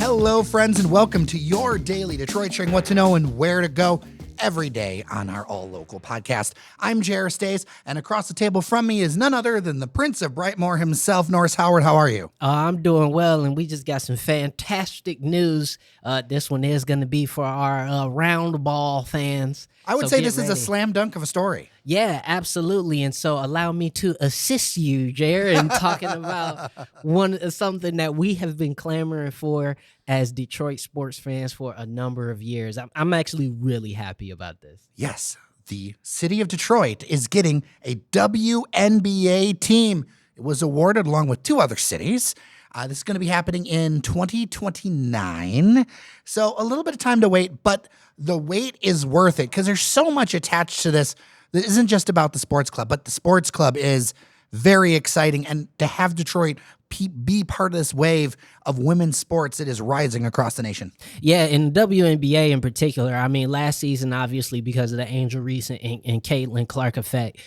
Hello, friends, and welcome to your daily Detroit, sharing what to know and where to go every day on our all-local podcast. I'm Jefferson, and across the table from me is none other than the Prince of Brightmoor himself, Norris Howard. How are you? I'm doing well, and we just got some fantastic news. This one is going to be for our round ball fans. I would say this is a slam dunk of a story. Yeah, absolutely. And so allow me to assist you, Jer, in talking about something that we have been clamoring for as Detroit sports fans for a number of years. I'm actually really happy about this. Yes, the city of Detroit is getting a WNBA team. It was awarded along with two other cities. This is going to be happening in 2029. So a little bit of time to wait, but the wait is worth it because there's so much attached to this that isn't just about the sports club, but the sports club is very exciting. And to have Detroit be part of this wave of women's sports that is rising across the nation. Yeah, in WNBA in particular, I mean, last season, obviously, because of the Angel Reese and Caitlin Clark effect,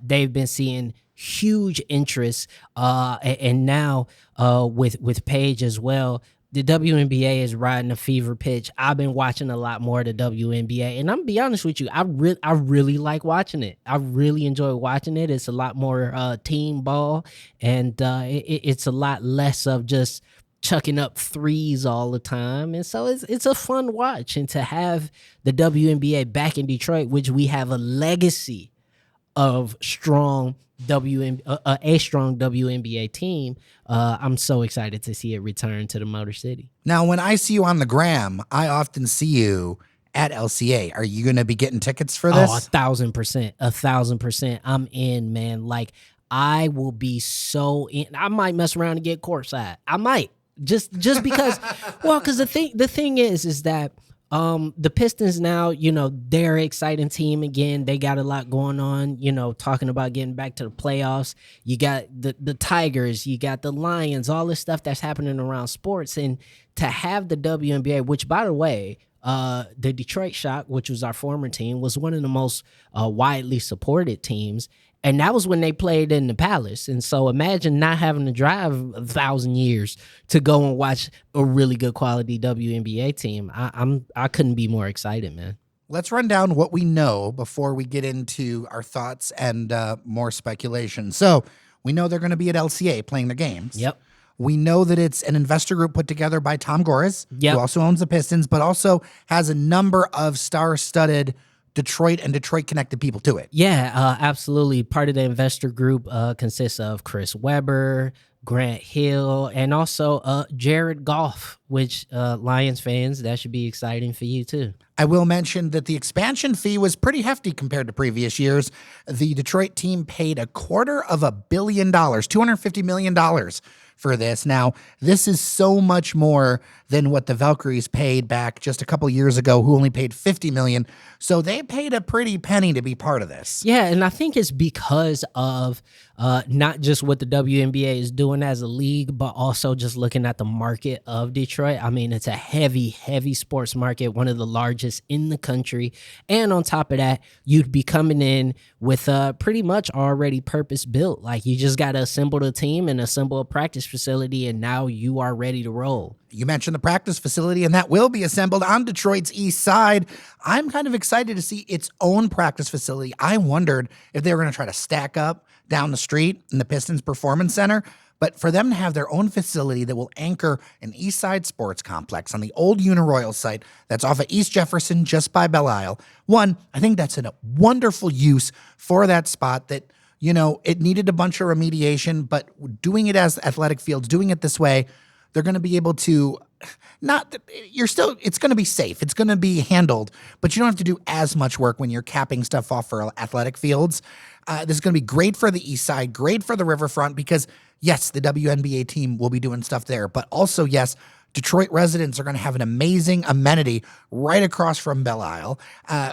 they've been seeing huge interest, and now with Paige as well. The WNBA is riding a fever pitch. I've been watching a lot more of the WNBA, and I'm gonna be honest with you, I really like watching it. I really enjoy watching it. It's a lot more team ball, and it's a lot less of just chucking up threes all the time, and so it's a fun watch. And to have the WNBA back in Detroit, which we have a legacy of a strong WNBA team, I'm so excited to see it return to the Motor City. Now, when I see you on the gram, I often see you at LCA. Are you going to be getting tickets for this? Oh, 1,000%. I'm in, man. Like, I will be so in. I might mess around and get courtside. I might just because. Well, because the thing is that. The Pistons now, they're an exciting team again. They got a lot going on, talking about getting back to the playoffs. You got the Tigers, you got the Lions, all this stuff that's happening around sports. And to have the WNBA, which, by the way, the Detroit Shock, which was our former team, was one of the most widely supported teams. And that was when they played in the Palace. And so imagine not having to drive 1,000 years to go and watch a really good quality WNBA team. I couldn't be more excited, man. Let's run down what we know before we get into our thoughts and more speculation. So we know they're going to be at LCA playing their games. Yep. We know that it's an investor group put together by Tom Gores, who also owns the Pistons, but also has a number of star-studded Detroit and Detroit-connected people to it. Yeah, absolutely. Part of the investor group consists of Chris Webber, Grant Hill, and also Jared Goff, which Lions fans, that should be exciting for you too. I will mention that the expansion fee was pretty hefty compared to previous years. The Detroit team paid $250 million, $250 million for this. Now, this is so much more than what the Valkyries paid back just a couple years ago, who only paid $50 million. So they paid a pretty penny to be part of this. Yeah, and I think it's because of not just what the WNBA is doing as a league, but also just looking at the market of Detroit. I mean, it's a heavy sports market, one of the largest in the country. And on top of that, you'd be coming in with pretty much already purpose-built. Like, you just got to assemble the team and assemble a practice facility, and now you are ready to roll. You mentioned the practice facility, and that will be assembled on Detroit's east side. I'm kind of excited to see its own practice facility. I wondered if they were going to try to stack up down the street in the Pistons Performance Center, but for them to have their own facility that will anchor an east side sports complex on the old Uniroyal site that's off of East Jefferson just by Belle Isle. One, I think that's a wonderful use for that spot that, it needed a bunch of remediation, but doing it as athletic fields, doing it this way, they're going to be able to it's going to be safe. It's going to be handled, but you don't have to do as much work when you're capping stuff off for athletic fields. This is going to be great for the east side, great for the riverfront, because yes, the WNBA team will be doing stuff there, but also, yes, Detroit residents are going to have an amazing amenity right across from Belle Isle,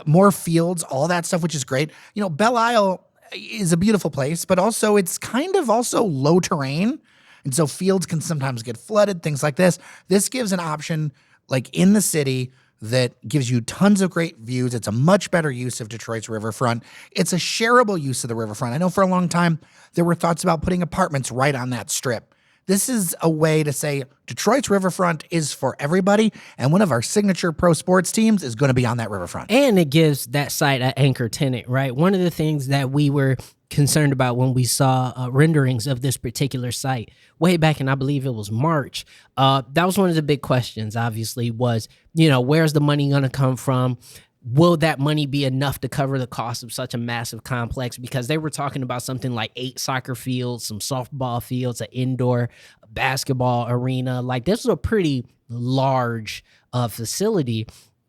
more fields, all that stuff, which is great. Belle Isle is a beautiful place, but also it's kind of also low terrain. And so fields can sometimes get flooded, things like this. This gives an option like in the city that gives you tons of great views. It's a much better use of Detroit's riverfront. It's a shareable use of the riverfront. I know for a long time there were thoughts about putting apartments right on that strip. This is a way to say Detroit's riverfront is for everybody, and one of our signature pro sports teams is going to be on that riverfront. And it gives that site an anchor tenant, right? One of the things that we were concerned about when we saw renderings of this particular site way back in, I believe it was March, that was one of the big questions, obviously, was, where's the money going to come from? Will that money be enough to cover the cost of such a massive complex? Because they were talking about something like 8 soccer fields, some softball fields, an indoor basketball arena. Like, this is a pretty large facility.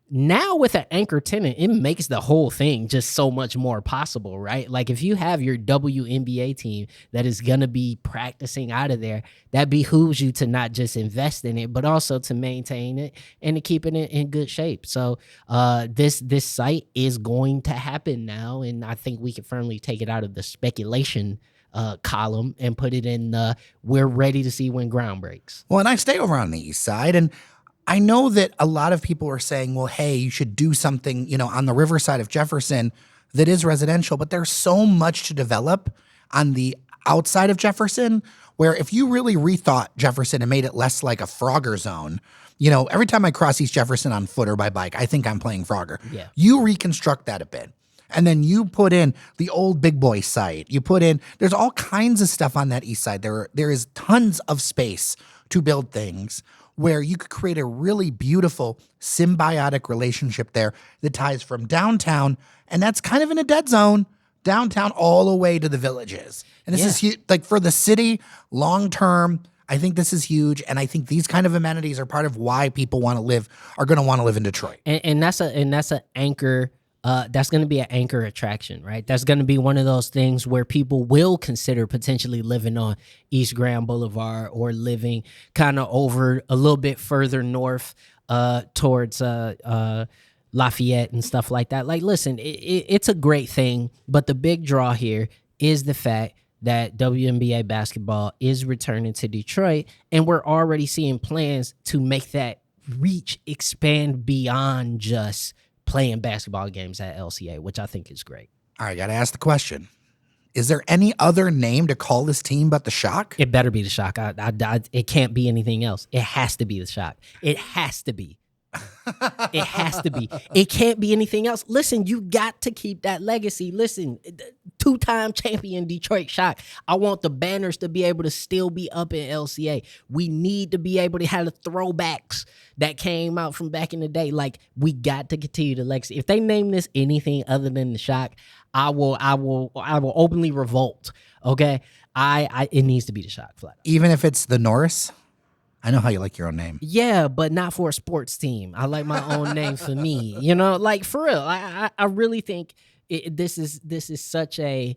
Now with an anchor tenant, it makes the whole thing just so much more possible, right? Like, if you have your WNBA team that is going to be practicing out of there, that behooves you to not just invest in it, but also to maintain it and to keep it in good shape. So this site is going to happen now, and I think we can firmly take it out of the speculation column and put it in we're ready to see when ground breaks. Well, and I stay over on the east side, and I know that a lot of people are saying, well, hey, you should do something, on the riverside of Jefferson that is residential, but there's so much to develop on the outside of Jefferson, where if you really rethought Jefferson and made it less like a Frogger zone, every time I cross East Jefferson on foot or by bike, I think I'm playing Frogger. Yeah. You reconstruct that a bit. And then you put in the old Big Boy site. You put in, there's all kinds of stuff on that east side. There is tons of space to build things where you could create a really beautiful symbiotic relationship there that ties from downtown, and that's kind of in a dead zone, downtown all the way to the villages. And this is huge, like for the city, long term. I think this is huge, and I think these kind of amenities are part of why people are going to want to live in Detroit. And that's an anchor. That's going to be an anchor attraction, right? That's going to be one of those things where people will consider potentially living on East Grand Boulevard or living kind of over a little bit further north towards Lafayette and stuff like that. Like, listen, it's a great thing, but the big draw here is the fact that WNBA basketball is returning to Detroit, and we're already seeing plans to make that reach expand beyond just playing basketball games at LCA, which I think is great. All right, got to ask the question. Is there any other name to call this team but the Shock? It better be the Shock. It can't be anything else. It has to be the Shock. It has to be. It has to be. It can't be anything else. Listen, you got to keep that legacy. Listen, 2-time champion Detroit Shock. I want the banners to be able to still be up in LCA. We need to be able to have the throwbacks that came out from back in the day. Like, we got to continue the legacy. If they name this anything other than the Shock, I will openly revolt. Okay, it needs to be the Shock flat. Even if it's the Norris? I know how you like your own name. Yeah, but not for a sports team. I like my own name for me. Like, for real. I really think this is such a,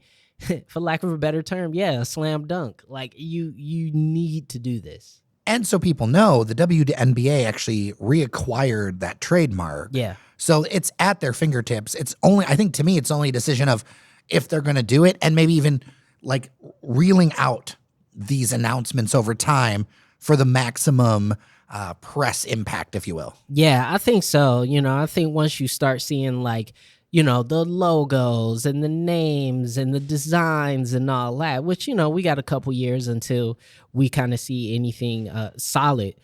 for lack of a better term, a slam dunk. Like, you need to do this. And so people know, the WNBA actually reacquired that trademark. Yeah. So it's at their fingertips. I think to me, it's only a decision of if they're going to do it, and maybe even like reeling out these announcements over time for the maximum press impact, if you will. Yeah, I think so. I think once you start seeing like, the logos and the names and the designs and all that, which, we got a couple years until we kind of see anything solid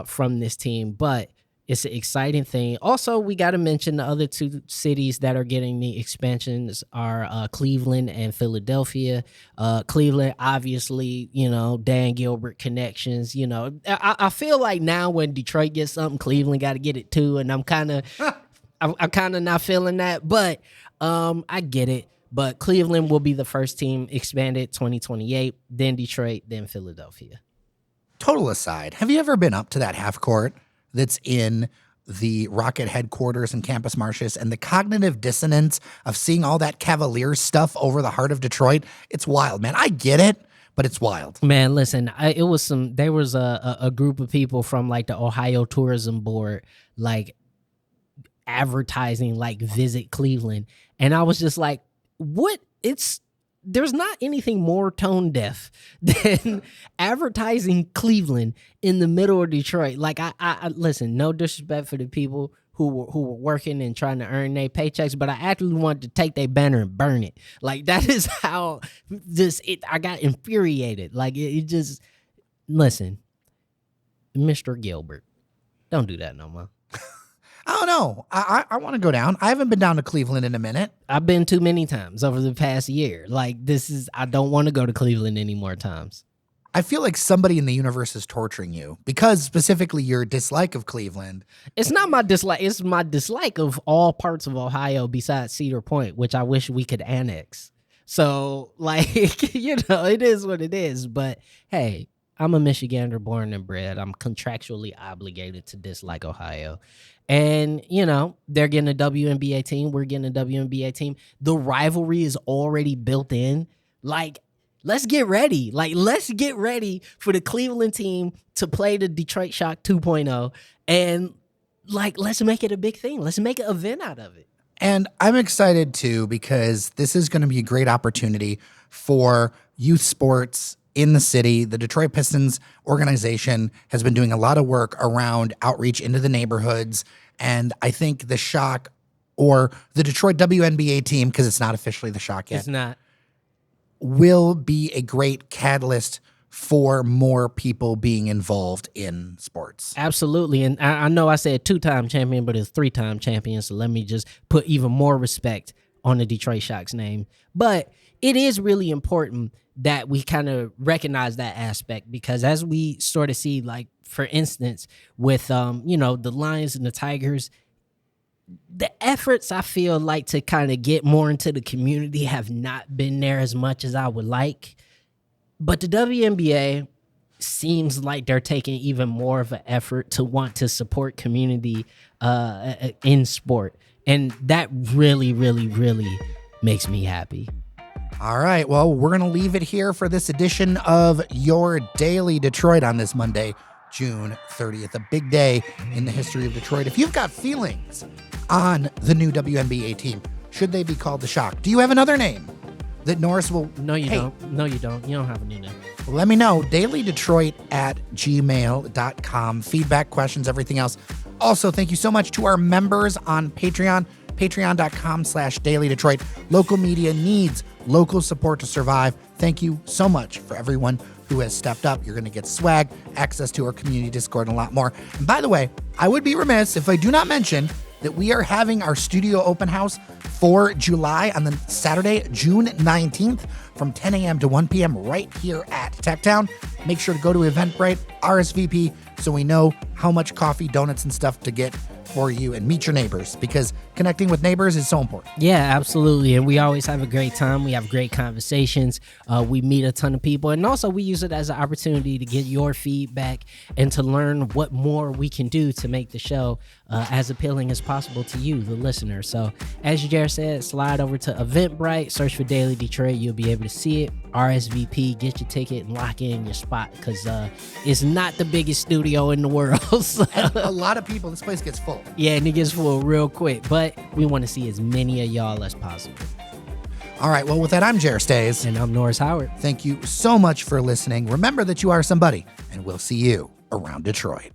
from this team. But it's an exciting thing. Also, we got to mention the other 2 cities that are getting the expansions are Cleveland and Philadelphia. Cleveland, obviously, Dan Gilbert connections. I feel like now when Detroit gets something, Cleveland got to get it too. And I'm kind of not feeling that, but I get it. But Cleveland will be the first team expanded 2028, then Detroit, then Philadelphia. Total aside, have you ever been up to that half court that's in the Rocket headquarters in Campus Martius, and the cognitive dissonance of seeing all that Cavaliers stuff over the heart of Detroit? It's wild, man. I get it, but it's wild. Man, listen, there was a group of people from like the Ohio Tourism Board, like advertising like Visit Cleveland. And I was just like, what? There's not anything more tone deaf than advertising Cleveland in the middle of Detroit. Like, I listen, no disrespect for the people who were working and trying to earn their paychecks, but I actually wanted to take their banner and burn it. Like, that is how I got infuriated. Like, it just, Listen, Mr. Gilbert, don't do that no more. I don't know. I want to go down. I haven't been down to Cleveland in a minute. I've been too many times over the past year. Like, I don't want to go to Cleveland any more times. I feel like somebody in the universe is torturing you because specifically your dislike of Cleveland. It's not my dislike. It's my dislike of all parts of Ohio besides Cedar Point, which I wish we could annex. So, like, it is what it is. But, hey, I'm a Michigander born and bred. I'm contractually obligated to dislike Ohio. And, they're getting a WNBA team. We're getting a WNBA team. The rivalry is already built in. Like, let's get ready. Like, let's get ready for the Cleveland team to play the Detroit Shock 2.0. And, like, let's make it a big thing. Let's make an event out of it. And I'm excited, too, because this is going to be a great opportunity for youth sports in the city. The Detroit Pistons organization has been doing a lot of work around outreach into the neighborhoods. And I think the Shock, or the Detroit WNBA team, because it's not officially the Shock yet, It's not. will be a great catalyst for more people being involved in sports. Absolutely. And I know I said 2-time champion, but it's 3-time champion. So let me just put even more respect on the Detroit Shock's name. But it is really important that we kind of recognize that aspect, because as we sort of see, like, for instance, with, the Lions and the Tigers, the efforts I feel like to kind of get more into the community have not been there as much as I would like. But the WNBA seems like they're taking even more of an effort to want to support community in sport. And that really, really, really makes me happy. All right. Well, we're going to leave it here for this edition of Your Daily Detroit on this Monday, June 30th, a big day in the history of Detroit. If you've got feelings on the new WNBA team, should they be called the Shock? Do you have another name that Norris will... No, you don't. No, you don't. You don't have a new name. Let me know. dailydetroit@gmail.com. Feedback, questions, everything else. Also, thank you so much to our members on Patreon, patreon.com/dailydetroit. Local media needs local support to survive. Thank you so much for everyone who has stepped up. You're going to get swag, access to our community Discord, and a lot more. And by the way, I would be remiss if I do not mention that we are having our studio open house for July on the Saturday, June 19th from 10 a.m. to 1 p.m. right here at Techtown. Make sure to go to Eventbrite, RSVP, so we know how much coffee, donuts, and stuff to get for you, and meet your neighbors, because connecting with neighbors is so important. Yeah, absolutely. And we always have a great time. We have great conversations. We meet a ton of people. And also we use it as an opportunity to get your feedback and to learn what more we can do to make the show as appealing as possible to you, the listener. So as Jared said, slide over to Eventbrite, search for Daily Detroit. You'll be able to see it. RSVP, get your ticket and lock in your spot, because it's not the biggest studio in the world. So, And a lot of people, this place gets full. yeah, and it gets full real quick. But we want to see as many of y'all as possible. All right, well, with that, I'm Jer Stays. And I'm Norris Howard. Thank you so much for listening. Remember that you are somebody, and we'll see you around Detroit.